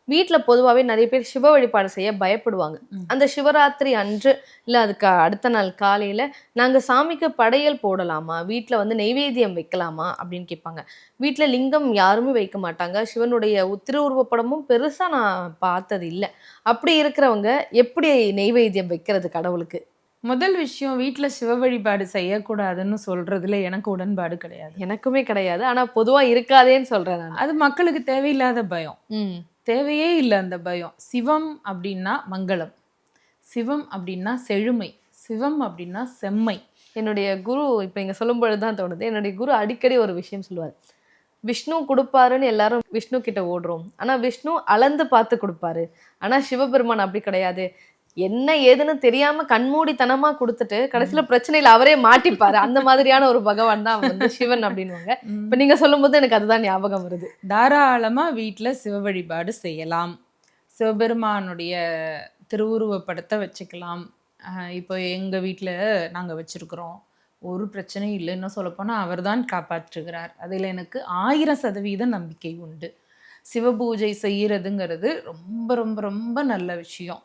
வீட்ல பொதுவாவே நிறைய பேர் சிவ வழிபாடு செய்ய பயப்படுவாங்க. அந்த சிவராத்திரி அன்று இல்ல அதுக்கு அடுத்த நாள் காலையில நாங்க சாமிக்கு படையல் போடலாமா? வீட்ல வந்து நெய்வேத்தியம் வைக்கலாமா? அப்படின்னு கேட்பாங்க. வீட்ல லிங்கம் யாருமே வைக்க மாட்டாங்க. சிவனுடைய திருவுருவப் படமும் பெருசா நான் பார்த்தது இல்ல. அப்படி இருக்கிறவங்க எப்படி நெய்வேத்தியம் வைக்கிறது கடவுளுக்கு? முதல் விஷயம் வீட்ல சிவ வழிபாடு செய்யக்கூடாதுன்னு சொல்றதுல எனக்கு உடன்பாடு கிடையாது. எனக்குமே கிடையாது. ஆனா பொதுவா இருக்காதேன்னு சொல்றேன் நானு. அது மக்களுக்கு தேவையில்லாத பயம். ம். தேவையே இல்ல அந்த பயம். சிவம் அப்படின்னா மங்களம். சிவம் அப்படின்னா செழுமை. சிவம் அப்படின்னா செம்மை. என்னுடைய குரு இப்ப நீங்க சொல்லும்பொழுது தான் தோணுது. என்னுடைய குரு அடிக்கடி ஒரு விஷயம் சொல்லுவாரு. விஷ்ணு குடுப்பாருன்னு எல்லாரும் விஷ்ணு கிட்ட ஓடுறோம். ஆனா விஷ்ணு அளந்து பார்த்து குடுப்பாரு. ஆனா சிவபெருமான் அப்படி கிடையாது. என்ன ஏதுன்னு தெரியாம கண்மூடித்தனமா குடுத்துட்டு, கடைசியில பிரச்சனையில அவரே மாட்டிப்பாரு. அந்த மாதிரியான ஒரு பகவான் தான் வந்து சிவன் அப்படின்னுவாங்க. இப்ப நீங்க சொல்லும்போது எனக்கு அதுதான் ஞாபகம் வருது. தாராளமா வீட்ல சிவ வழிபாடு செய்யலாம். சிவபெருமானுடைய திருவுருவப் படத்த வச்சுக்கலாம். இப்போ எங்க வீட்ல நாங்க வச்சிருக்கிறோம். ஒரு பிரச்சனையும் இல்ல. இன்னும் சொல்லப்போனா அவர்தான் காப்பாற்றுகிறார். அதில எனக்கு 1000% நம்பிக்கை உண்டு. சிவபூஜை செய்யறதுங்கிறது ரொம்ப ரொம்ப ரொம்ப நல்ல விஷயம்.